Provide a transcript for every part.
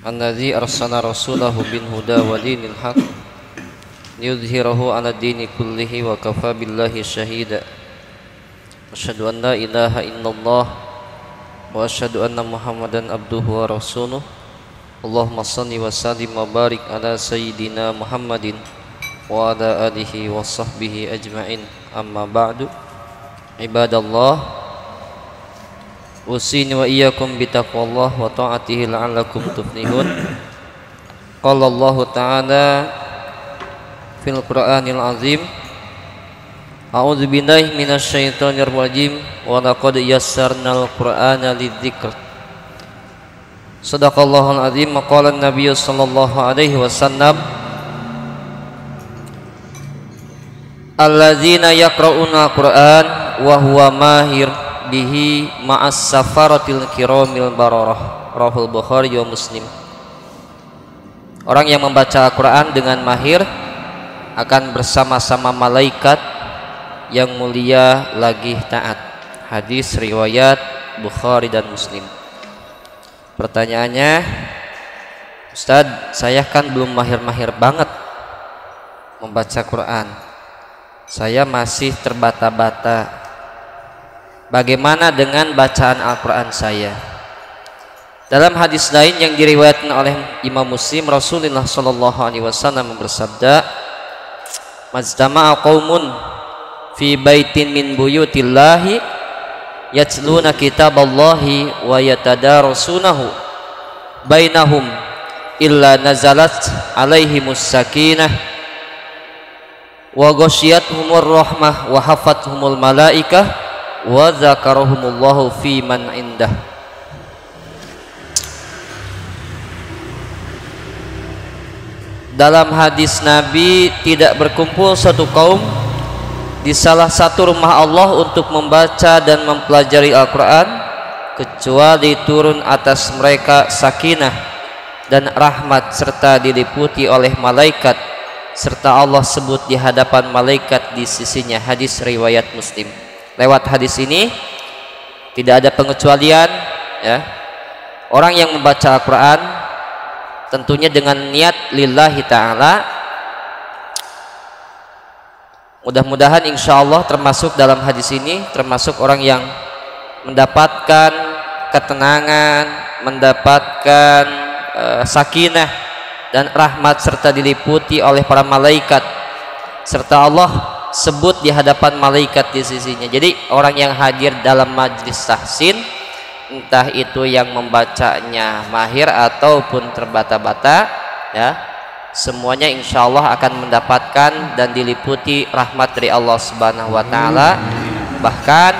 Alladzi arsala rasulahu bil huda wa dinil haq liyudhhirahu 'ala dini kullihi wa kafa billahi syahida. Asyhadu an la ilaha illallah wa asyhadu anna Muhammadan abduhu wa rasuluh. Allahumma shalli wa sallim wa barik ala sayyidina Muhammadin wa ala alihi wa sahbihi ajma'in. Amma ba'du. Ibadallah, usini wa iyyakum bitaqwallah wa ta'atihi la'allakum tuflihun. Qala Allah Ta'ala fil Qur'anil Azim, a'udzu billahi minasyaitonir rajim wa laqad yassarnal Qur'ana lidzikr. Shadaqallahul azim. Qala an-nabiy sallallahu alaihi wasallam, alladzina yaqra'una al-Qur'an wa huwa mahir bihi ma'as safaratil kiramil bararah. Rahul Bukhari wa Muslim. Orang yang membaca Al-Quran dengan mahir akan bersama-sama malaikat yang mulia lagi taat. Hadis riwayat Bukhari dan Muslim. Pertanyaannya, Ustadz, saya kan belum mahir-mahir banget membaca Quran. Saya masih terbata-bata. Bagaimana dengan bacaan Al-Quran saya? Dalam hadis lain yang diriwayatkan oleh Imam Muslim, Rasulullah SAW bersabda, "Majtama'a qaumun fi baitin min buyutillahi yatluna kitaballahi wa yatadarasunahu bainahum illa nazalat alaihimus sakinah wa ghasyiyatuhumur rahmah wa hafathumul malaikah wa zakarahumullahu fi man indah." Dalam hadis Nabi, tidak berkumpul satu kaum di salah satu rumah Allah untuk membaca dan mempelajari Al-Quran kecuali turun atas mereka sakinah dan rahmat serta diliputi oleh malaikat, serta Allah sebut di hadapan malaikat di sisinya. Hadis riwayat Muslim. Lewat hadis ini tidak ada pengecualian, ya. Orang yang membaca Al-Quran tentunya dengan niat lillahi ta'ala, mudah-mudahan insya Allah termasuk dalam hadis ini, termasuk orang yang mendapatkan ketenangan, mendapatkan sakinah dan rahmat serta diliputi oleh para malaikat, serta Allah sebut di hadapan malaikat di sisinya. Jadi orang yang hadir dalam majlis tahsin, entah itu yang membacanya mahir ataupun terbata-bata, ya, semuanya insya Allah akan mendapatkan dan diliputi rahmat dari Allah Subhanahu wa Ta'ala. Bahkan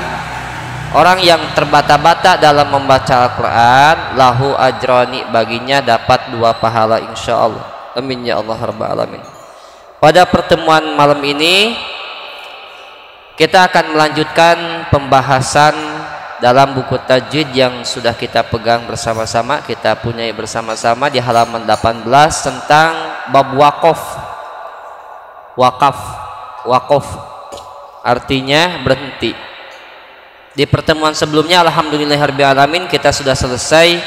orang yang terbata-bata dalam membaca Al-Quran, lahu ajrani, baginya dapat 2 pahala insya Allah. Amin ya Allah rabbal alamin. Pada pertemuan malam ini kita akan melanjutkan pembahasan dalam buku tajwid yang sudah kita pegang bersama-sama, kita punyai bersama-sama di halaman 18 tentang bab waqaf. Waqaf artinya berhenti. Di pertemuan sebelumnya alhamdulillahirabbil alamin kita sudah selesai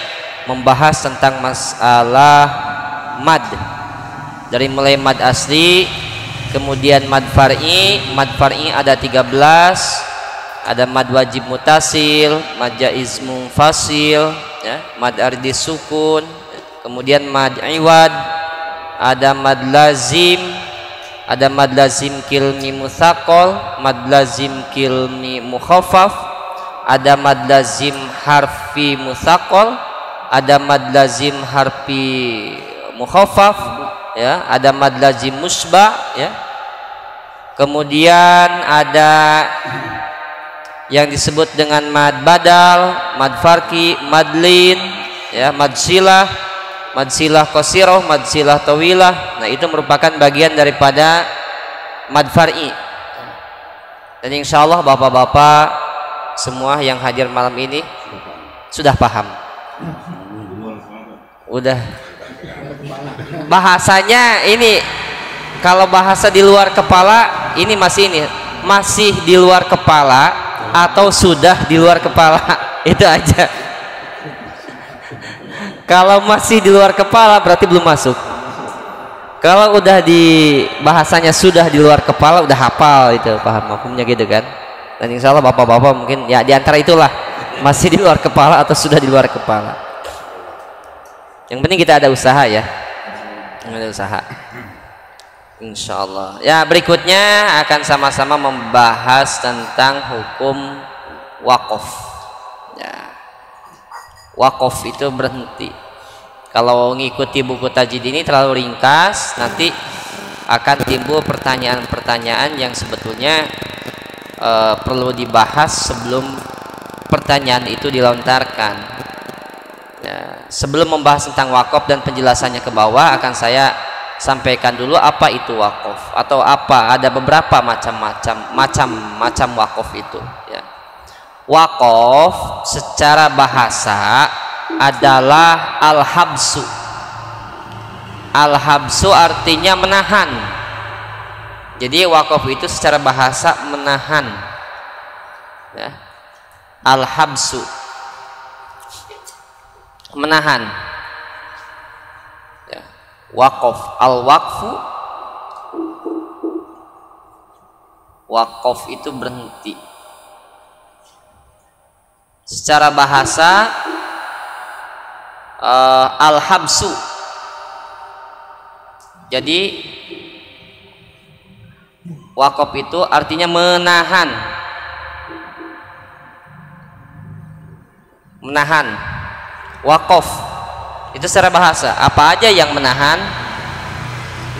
membahas tentang masalah mad. Dari mulai mad asli, kemudian mad far'i. Mad far'i ada 13. Ada mad wajib mutasil, mad jaiz munfasil, ya, mad ardi sukun, kemudian mad iwad, ada mad lazim, ada mad lazim kilmi mutsaqal, mad lazim kilmi mukhaffaf, ada mad lazim harfi mutsaqal, ada mad lazim harfi mukhaffaf, ya, ada mad lazim musba, ya. Kemudian ada yang disebut dengan mad badal, mad farki, mad lin, ya, mad silah qasirah, mad silah tawilah. Nah, itu merupakan bagian daripada mad far'i. Dan insya Allah bapak-bapak semua yang hadir malam ini sudah paham. Udah. Bahasanya ini, kalau bahasa di luar kepala ini masih di luar kepala atau sudah di luar kepala, itu aja. Kalau masih di luar kepala berarti belum masuk. Kalau udah di bahasanya sudah di luar kepala, udah hafal itu, paham hukumnya gitu kan. Dan insya Allah bapak-bapak mungkin ya diantara itulah, masih di luar kepala atau sudah di luar kepala. Yang penting kita ada usaha ya, ada usaha. Insya Allah. Ya, berikutnya akan sama-sama membahas tentang hukum wakaf. Ya, wakaf itu berhenti. Kalau ngikuti buku tajwid ini terlalu ringkas, nanti akan timbul pertanyaan-pertanyaan yang sebetulnya perlu dibahas sebelum pertanyaan itu dilontarkan. Ya, sebelum membahas tentang wakaf dan penjelasannya ke bawah, akan saya sampaikan dulu apa itu wakaf atau apa. Ada beberapa macam wakaf itu. Ya. Wakaf secara bahasa adalah al-habsu. Al-habsu artinya menahan. Jadi wakaf itu secara bahasa menahan. Ya. Al-habsu menahan. Ya. Wakaf, al-waqfu, wakaf itu berhenti. Secara bahasa al-habsu. Jadi wakaf itu artinya menahan. Menahan. Wakaf itu secara bahasa apa aja yang menahan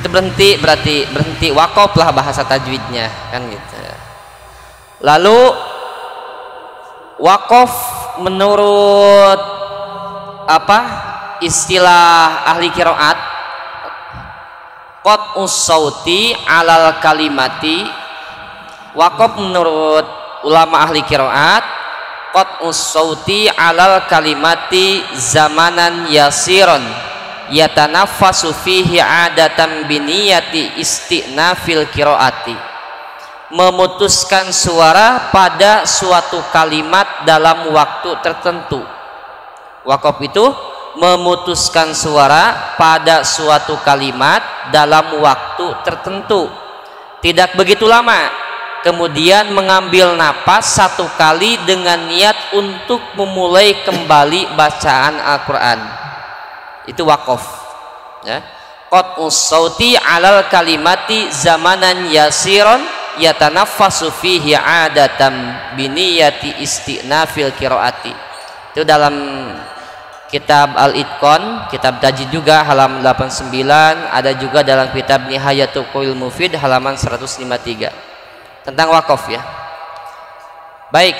itu berhenti, berarti berhenti. Wakaf lah bahasa tajwidnya kan gitu. Lalu wakaf menurut apa istilah ahli qiraat, qat'us sauti alal kalimati. Wakaf menurut ulama ahli qiraat, qat'us sauti alal kalimati zamanan yasiron yatanaffasu fihi adatan biniyati istinafil qiraati. Memutuskan suara pada suatu kalimat dalam waktu tertentu. Wakaf itu memutuskan suara pada suatu kalimat dalam waktu tertentu, tidak begitu lama, kemudian mengambil napas satu kali dengan niat untuk memulai kembali bacaan Al-Quran. Itu wakaf ya. Qat'us sauti alal kalimati zamanan yasiron yatanaffasu fihi adatan biniyati istinafil qiraati. Itu dalam kitab Al-Itqan, kitab tajwid juga halaman 89, ada juga dalam kitab Nihayatul Qaulil Mufid halaman 153 tentang wakaf ya. Baik.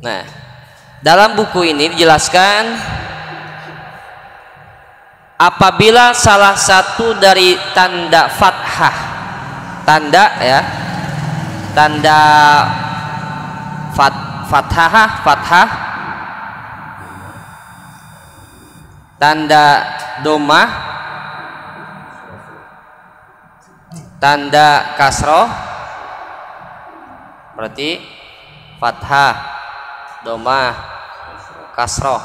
Nah, dalam buku ini dijelaskan apabila salah satu dari tanda fathah, tanda ya, tanda fathah, tanda domah, tanda kasroh, berarti fathah, domah, kasroh.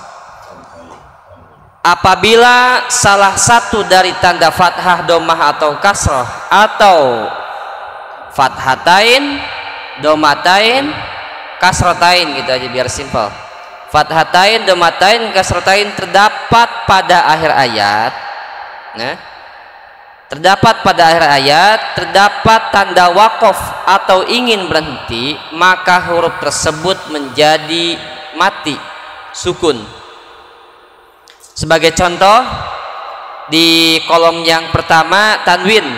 Apabila salah satu dari tanda fathah, domah atau kasroh, atau fathatain, domatain, kasrotain, gitu aja biar simpel. Fathatain, domatain, kasrotain terdapat pada akhir ayat. Nah, terdapat pada akhir ayat, terdapat tanda wakaf atau ingin berhenti, maka huruf tersebut menjadi mati, sukun. Sebagai contoh, di kolom yang pertama tanwin,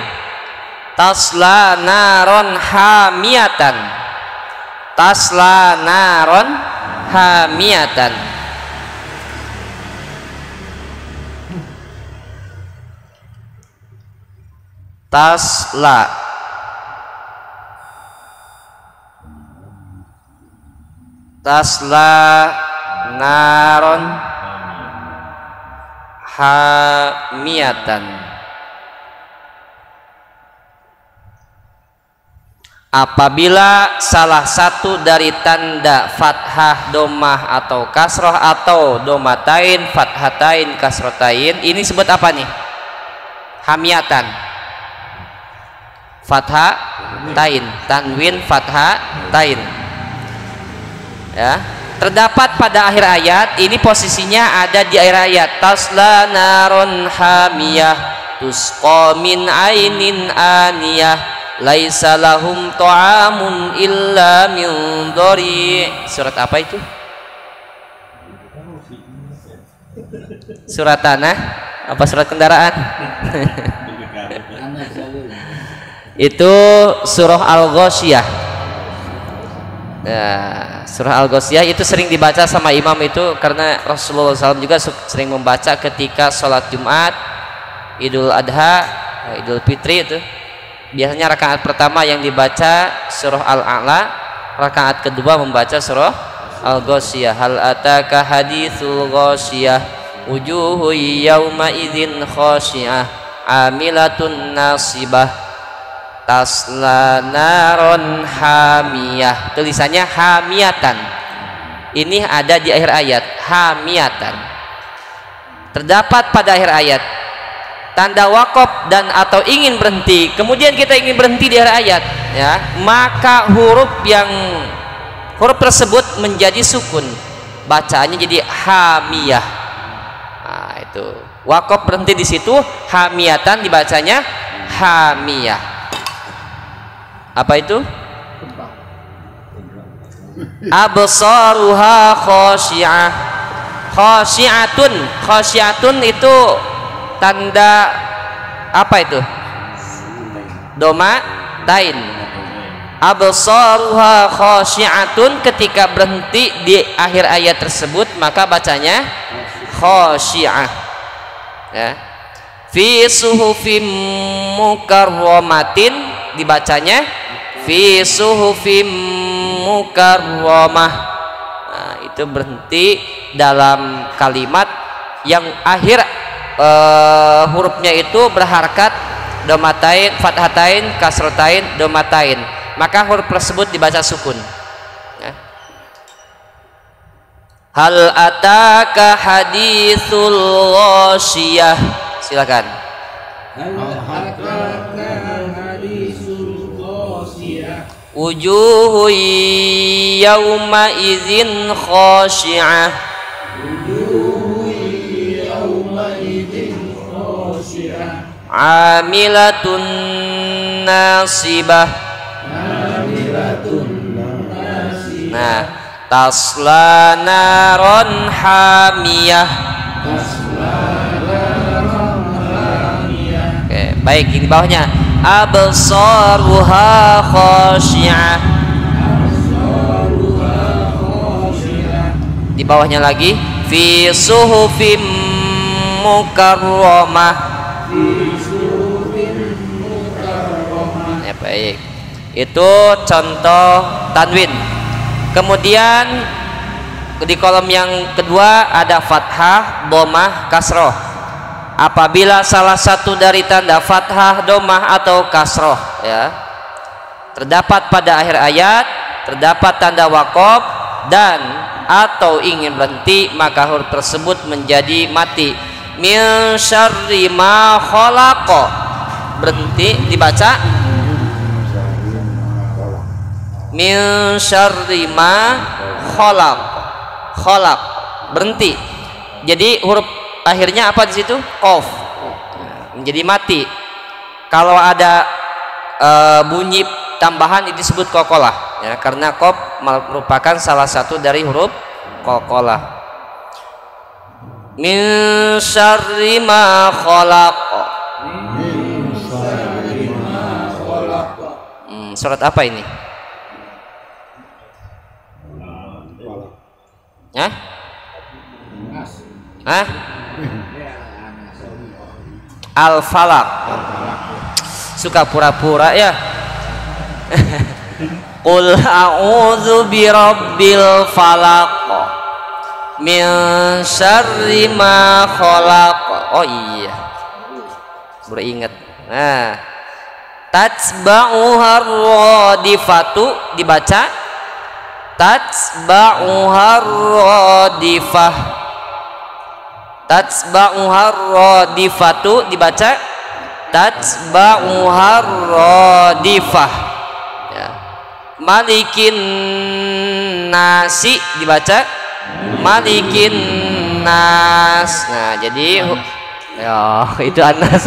tasla naron hamiyatan, tasla naron hamiyatan. Tasla, tasla naron hamiyatan. Apabila salah satu dari tanda fathah, domah atau kasroh atau domatain, fathatain, kasrotain, ini sebut apa nih? Hamiatan. Fathah tain, tanwin fathah tain. Ya, terdapat pada akhir ayat. Ini posisinya ada di akhir ayat. Tasla naron hamiyah tusqa min ainin aniyah laisa lahum ta'amun illa min dhari. Surat apa itu? Surat tanah apa surat kendaraan? Itu surah Al-Ghasyiyah. Ya, surah Al-Ghasyiyah itu sering dibaca sama imam itu karena Rasulullah SAW juga sering membaca ketika sholat Jumat, Idul Adha, Idul Fitri. Itu biasanya rakaat pertama yang dibaca surah Al-A'la, rakaat kedua membaca surah Al-Ghasyiyah. Hal ataka haditsul ghasyiyah wujuhu yawma idzin khasyiah amilatun nasibah tasla naron hamiyah. Tulisannya hamiyatan. Ini ada di akhir ayat, hamiyatan. Terdapat pada akhir ayat tanda wakaf dan atau ingin berhenti, kemudian kita ingin berhenti di akhir ayat, ya, maka huruf tersebut menjadi sukun, bacaannya jadi hamiyah. Nah, itu wakaf berhenti di situ, hamiyatan dibacanya hamiyah. Apa itu? Absaruha khasyi'ah. Khasyi'atun. Khasyi'atun itu tanda apa itu? Domatain. Absaruha khasyi'atun, ketika berhenti di akhir ayat tersebut maka bacanya khasyi'ah. Ya. Fi suhufim mukarramatin dibacanya fi suhufim mukarramah. Nah, itu berhenti dalam kalimat yang akhir hurufnya itu berharakat domatain, fathatain, kasrotain, domatain, maka huruf tersebut dibaca sukun. Ya. Hal ataka haditsul ghasyiyah. Silakan. Hal ataka haditsul ghasyiyah wujuhu yawma idzin khasyi'ah amilatun nasibah. Nah, tasla naron hamiyah. Oke, baik, di bawahnya absaruha khasyi'ah. Di bawahnya lagi fi suhufim mukarramah. Ya, baik, itu contoh tanwin. Kemudian di kolom yang kedua ada fathah, domah, kasroh. Apabila salah satu dari tanda fathah, domah atau kasroh, ya, terdapat pada akhir ayat, terdapat tanda wakaf dan atau ingin berhenti, maka huruf tersebut menjadi mati. Min syarri ma khalaqa, berhenti dibaca min syarri ma khalaq. Khalaq berhenti, jadi huruf akhirnya apa di situ? Qaf, menjadi mati. Kalau ada bunyi tambahan itu disebut qalqalah, ya, karena qaf merupakan salah satu dari huruf qalqalah. Min syarri ma khalaq. Surat apa ini? Hah? Hah? Al-Falaq. Suka pura-pura ya. Qul a'udzu birabbil falaq min syarri ma khalaq. Oh iya, baru ingat. Nah, Tatsba'uhar radifatu dibaca tatsba'uhar radifah. Tatsba'uhar radifatu dibaca tatsba'uhar radifah. Ya. Malikin nasi dibaca malikin nas. Nah, jadi ya itu anas.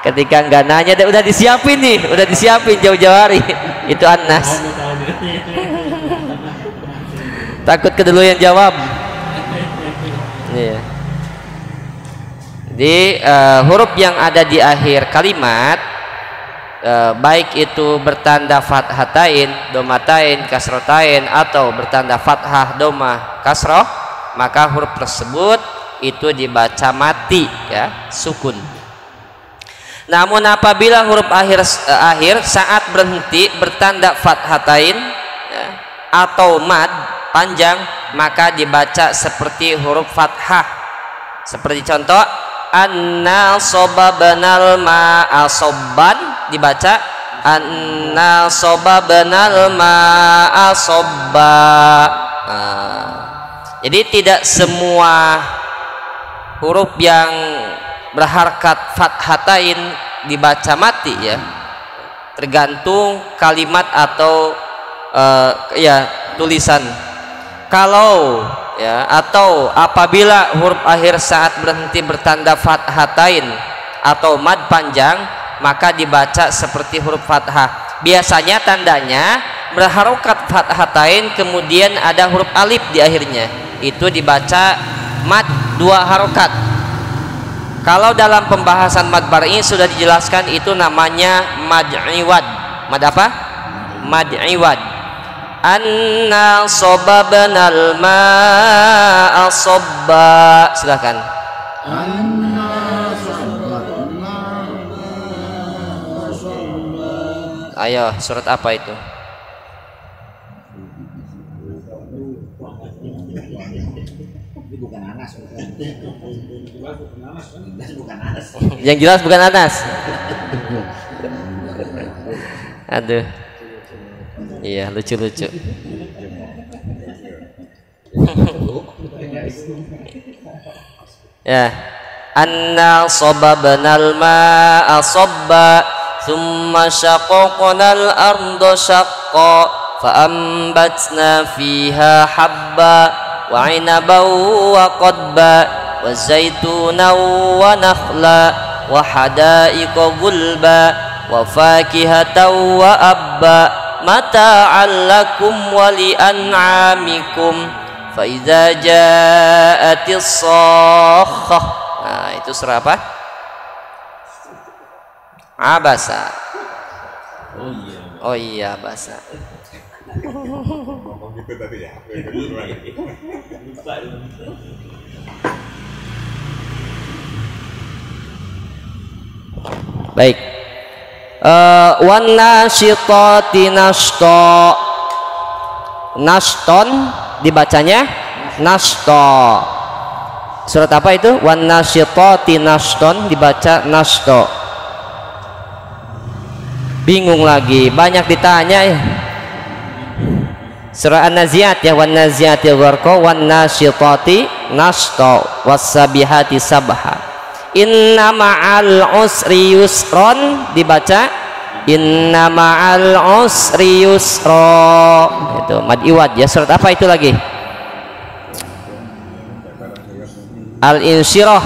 Ketika enggak nanya udah disiapin nih, udah disiapin jauh-jauh hari. Itu anas. Takut kedulu yang jawab. Iya. Jadi huruf yang ada di akhir kalimat baik itu bertanda fathatain, domatain, kasrotain atau bertanda fathah, domah, kasroh, maka huruf tersebut itu dibaca mati, ya, sukun. Namun apabila huruf akhir saat berhenti bertanda fathatain, ya, atau mad panjang, maka dibaca seperti huruf fathah. Seperti contoh anna sobabnal ma'a sobban dibaca anna sobabnal ma'a sobba. Jadi tidak semua huruf yang berharkat fathatain dibaca mati, ya, tergantung kalimat atau ya tulisan. Kalau ya atau apabila huruf akhir saat berhenti bertanda fathatain atau mad panjang, maka dibaca seperti huruf fathah. Biasanya tandanya berharokat fathatain kemudian ada huruf alif di akhirnya, itu dibaca mad 2 harokat. Kalau dalam pembahasan mad bar'i sudah dijelaskan, itu namanya mad iwad. Mad apa? Mad iwad. Anna sobabnal ma'a sobba. Silakan. Anna sobabnal ma'a sobba. Ayo, surat apa itu? Yang jelas bukan Anas. Aduh. Iya, lucu-lucu. Ya. Anna sababnal ma'a sabba thumma shaqaqnal arda shaqqa fa ambatna fiha habba wa 'inaban wa qadba wa zaitunan wa nakhla wa hadaiqa gulba wa fakihatan wa abba mata'an lakum wa li'an'amikum fa idza ja'atis sakhah. Nah, itu surah apa? Abasa. Oh iya, Abasa. Ngomong gitu tadi ya. Baik. Wan nasyitati nashta. Nashton dibacanya nashta. Surat apa itu? Wan nasyitati nashton dibaca nashta. Bingung lagi, banyak ditanya ya. Surah An-Naziat ya, wan naziati gharqa wan nasyitati nashta was-sabihati sabha. Inna ma'al usri yusron dibaca inna ma'al usri yusra. Itu mad iwad ya. Surat apa itu lagi? Al-Insyirah.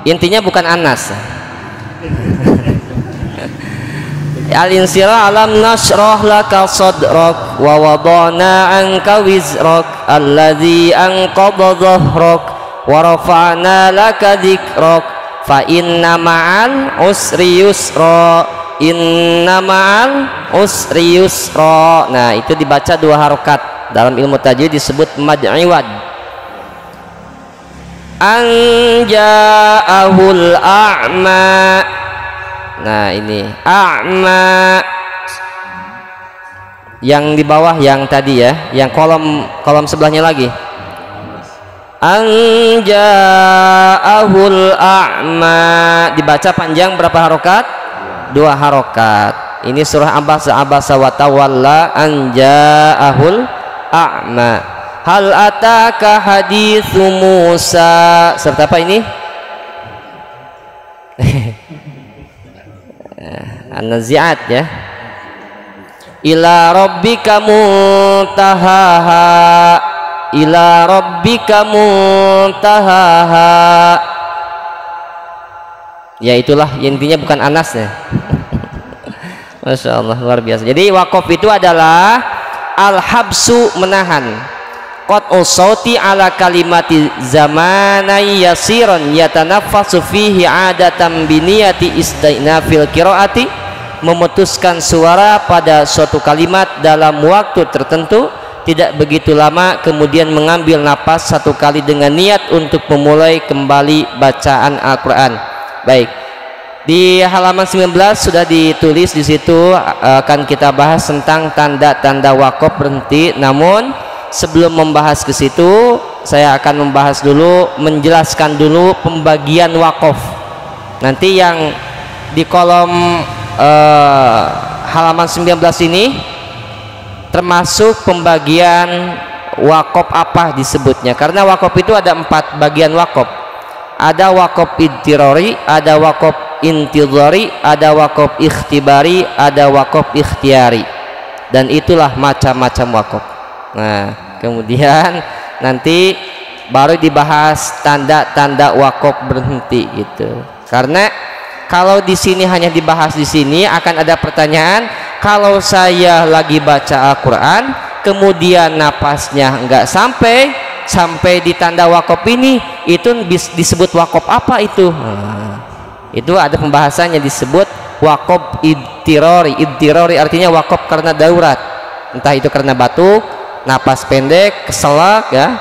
Intinya bukan Anas. Al-Insyirah alam nashrah laka sadrak wa wadana anka wizrak alladhi anqadha dhahrak wa rafa'na laka dhikrak fa inna ma'al usri yusra. Inna ma'al usri yusra. Nah, itu dibaca 2 harokat. Dalam ilmu tajwid disebut mad iwad. Anja'ahul a'ma. Nah, ini a'ma. Yang di bawah yang tadi ya, yang kolom sebelahnya lagi. Anja'ahul a'ma dibaca panjang berapa harokat? 2 2 harokat. Ini surah Abasa wa tawalla an ja'ahul a'ma. Hal ataka haditsu Musa, serta apa ini? An-Nazi'at ya. Ila rabbika muntahaha, ila rabbika muntahaha. Ya itulah intinya, bukan Anas ya. Masya Allah, luar biasa. Jadi wakaf itu adalah al-habsu, menahan. Qat'u sauti ala kalimati zamanai yasiran yatanaffasu fihi adatan biniyati istinafil qiraati, memutuskan suara pada suatu kalimat dalam waktu tertentu, tidak begitu lama, kemudian mengambil napas satu kali dengan niat untuk memulai kembali bacaan Al-Quran. Baik, di halaman 19 sudah ditulis, di situ akan kita bahas tentang tanda-tanda wakaf berhenti. Namun sebelum membahas ke situ, saya akan membahas dulu, menjelaskan dulu pembagian wakaf. Nanti yang di kolom halaman 19 ini termasuk pembagian wakaf apa disebutnya, karena wakaf itu ada 4 bagian wakaf. Ada wakaf idtirari, ada wakaf intidhari, ada wakaf ikhtibari, ada wakaf ikhtiari, dan itulah macam-macam wakaf. Nah, kemudian nanti baru dibahas tanda-tanda wakaf berhenti gitu. Karena kalau di sini hanya dibahas di sini, akan ada pertanyaan, kalau saya lagi baca Al-Quran kemudian napasnya enggak sampai di tanda wakaf ini, itu disebut wakaf apa itu? Nah, itu ada pembahasannya, disebut wakaf idtirari. Idtirari artinya wakaf karena darurat, entah itu karena batuk, napas pendek, keselak ya,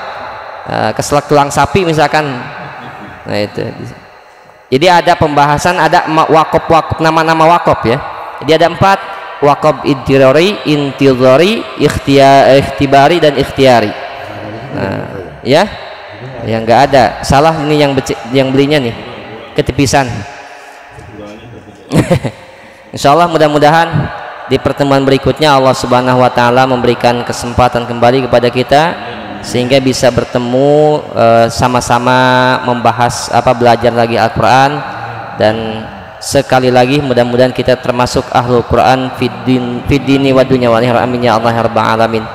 keselak tulang sapi misalkan. Nah itu. Jadi ada pembahasan, ada wakaf, nama-nama wakaf ya. Jadi ada 4: wakaf idtirari, intidhari, ikhtibari, dan ikhtiari. Nah, ya, yang enggak ada salah ini yang belinya nih ketipisan. Insyaallah mudah-mudahan di pertemuan berikutnya Allah Subhanahu wa taala memberikan kesempatan kembali kepada kita sehingga bisa bertemu sama-sama membahas belajar lagi Al-Qur'an, dan sekali lagi mudah-mudahan kita termasuk ahlul Qur'an fid dini wa dunya wal akhirah. Amin ya Allah ya rabbal alamin.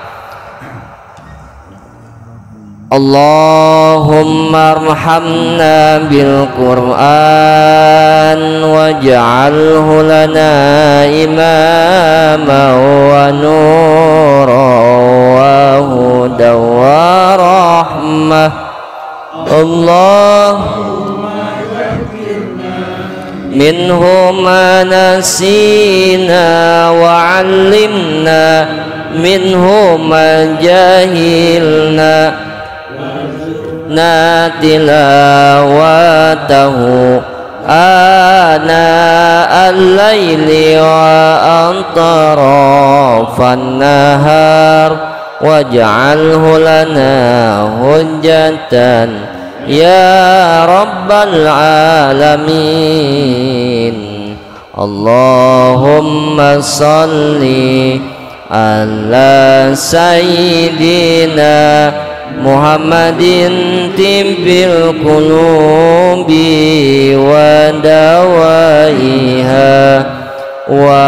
Allahumma arhamna bil Qur'an waj'alhu lana imama wa nura wa huda wa rahmah. Allahumma minhu ma nasina wa 'allimna minhu ma jahilna tilawatahu ana al-laili wa antarafan nahar waj'alhu lana hujjatan ya rabbal alamin. Allahumma salli ala sayyidina Muhammadin tibbil qulubi wa dawaiha wa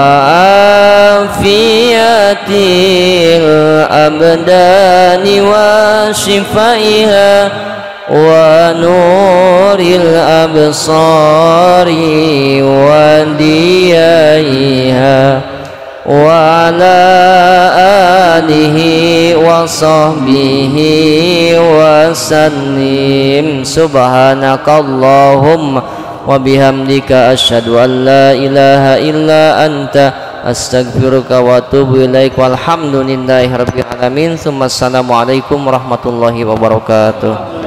afiyatil abdani wa shifaiha wa nuril absari wa diyaiha wa ala alihi wa sahbihi wa sallim. Subhanakallahumma wa bihamdika asyhadu an la ilaha illa anta astaghfiruka wa atubu ilaik. Walhamdulillahi rabbil alamin. Assalamualaikum warahmatullahi wabarakatuh.